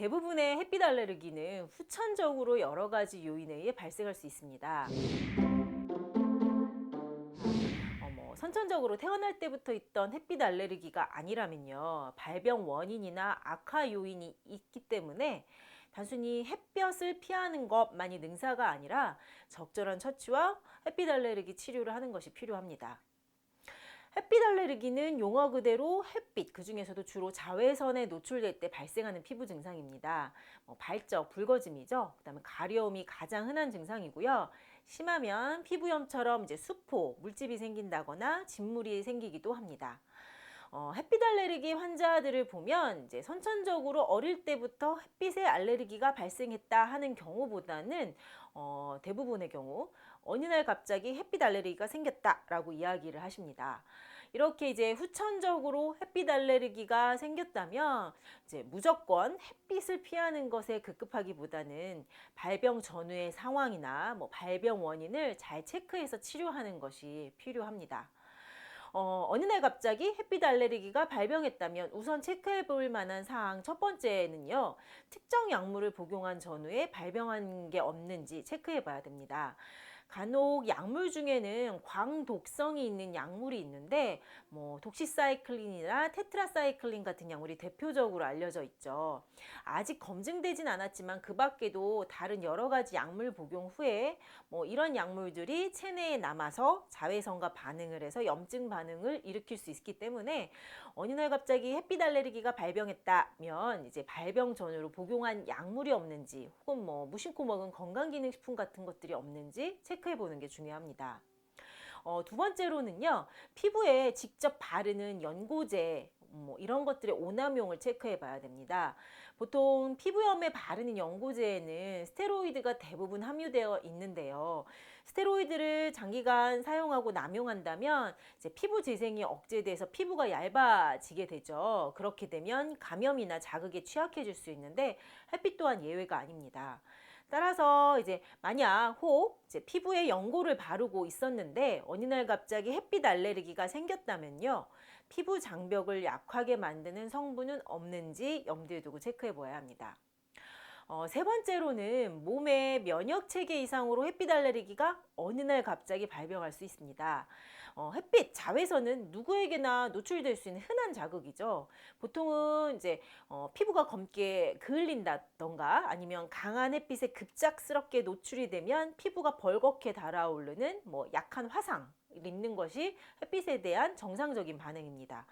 대부분의 햇빛 알레르기는 후천적으로 여러 가지 요인에 의해 발생할 수 있습니다. 선천적으로 태어날 때부터 있던 햇빛 알레르기가 아니라면요, 발병 원인이나 악화 요인이 있기 때문에 단순히 햇볕을 피하는 것만이 능사가 아니라 적절한 처치와 햇빛 알레르기 치료를 하는 것이 필요합니다. 햇빛 알레르기는 용어 그대로 햇빛, 그 중에서도 주로 자외선에 노출될 때 발생하는 피부 증상입니다. 발적, 붉어짐이죠. 그다음에 가려움이 가장 흔한 증상이고요. 심하면 피부염처럼 수포, 물집이 생긴다거나 진물이 생기기도 합니다. 햇빛 알레르기 환자들을 보면 선천적으로 어릴 때부터 햇빛에 알레르기가 발생했다 하는 경우보다는 대부분의 경우 어느 날 갑자기 햇빛 알레르기가 생겼다라고 이야기를 하십니다. 이렇게 후천적으로 햇빛 알레르기가 생겼다면 무조건 햇빛을 피하는 것에 급급하기보다는 발병 전후의 상황이나 발병 원인을 잘 체크해서 치료하는 것이 필요합니다. 어느 날 갑자기 햇빛 알레르기가 발병했다면 우선 체크해 볼 만한 사항 첫 번째는요, 특정 약물을 복용한 전후에 발병한 게 없는지 체크해 봐야 됩니다. 간혹 약물 중에는 광독성이 있는 약물이 있는데 독시사이클린이나 테트라사이클린 같은 약물이 대표적으로 알려져 있죠. 아직 검증되진 않았지만 그 밖에도 다른 여러 가지 약물 복용 후에 이런 약물들이 체내에 남아서 자외선과 반응을 해서 염증 반응을 일으킬 수 있기 때문에 어느 날 갑자기 햇빛 알레르기가 발병했다면 발병 전후로 복용한 약물이 없는지 혹은 무심코 먹은 건강기능식품 같은 것들이 없는지 체크해 보는 게 중요합니다. 두 번째로는요, 피부에 직접 바르는 연고제 이런 것들의 오남용을 체크해 봐야 됩니다. 보통 피부염에 바르는 연고제에는 스테로이드가 대부분 함유되어 있는데요. 스테로이드를 장기간 사용하고 남용한다면 피부 재생이 억제돼서 피부가 얇아지게 되죠. 그렇게 되면 감염이나 자극에 취약해질 수 있는데 햇빛 또한 예외가 아닙니다. 따라서 만약 혹 피부에 연고를 바르고 있었는데 어느 날 갑자기 햇빛 알레르기가 생겼다면요, 피부 장벽을 약하게 만드는 성분은 없는지 염두에 두고 체크해 보아야 합니다. 세 번째로는 몸의 면역 체계 이상으로 햇빛 알레르기가 어느 날 갑자기 발병할 수 있습니다. 햇빛, 자외선은 누구에게나 노출될 수 있는 흔한 자극이죠. 보통은 피부가 검게 그을린다던가 아니면 강한 햇빛에 급작스럽게 노출이 되면 피부가 벌겋게 달아오르는 약한 화상 있는 것이 햇빛에 대한 정상적인 반응입니다.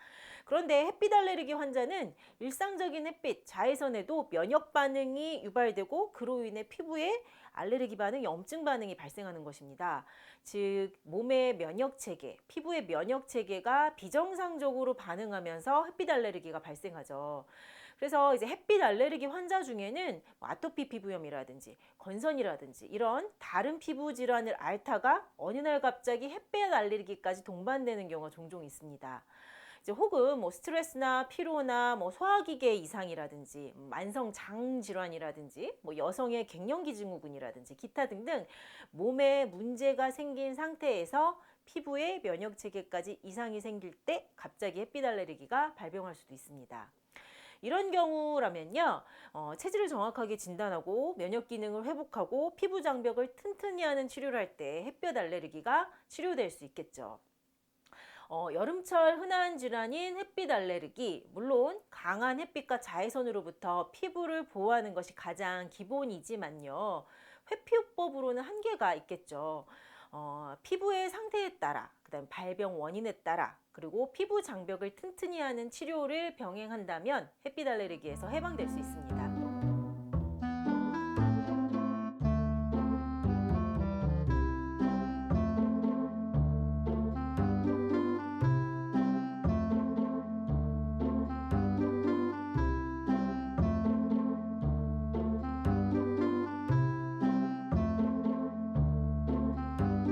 그런데 햇빛 알레르기 환자는 일상적인 햇빛, 자외선에도 면역 반응이 유발되고 그로 인해 피부에 알레르기 반응, 염증 반응이 발생하는 것입니다. 즉 몸의 면역 체계, 피부의 면역 체계가 비정상적으로 반응하면서 햇빛 알레르기가 발생하죠. 그래서 햇빛 알레르기 환자 중에는 아토피 피부염이라든지 건선이라든지 이런 다른 피부 질환을 앓다가 어느 날 갑자기 햇빛 알레르기까지 동반되는 경우가 종종 있습니다. 혹은 스트레스나 피로나 소화기계 이상이라든지 만성 장 질환이라든지 여성의 갱년기 증후군이라든지 기타 등등 몸에 문제가 생긴 상태에서 피부의 면역 체계까지 이상이 생길 때 갑자기 햇빛 알레르기가 발병할 수도 있습니다. 이런 경우라면요, 체질을 정확하게 진단하고 면역 기능을 회복하고 피부 장벽을 튼튼히 하는 치료를 할 때 햇볕 알레르기가 치료될 수 있겠죠. 여름철 흔한 질환인 햇빛 알레르기, 물론 강한 햇빛과 자외선으로부터 피부를 보호하는 것이 가장 기본이지만요, 회피요법으로는 한계가 있겠죠. 피부의 상태에 따라, 그다음 발병 원인에 따라, 그리고 피부 장벽을 튼튼히 하는 치료를 병행한다면 햇빛 알레르기에서 해방될 수 있습니다.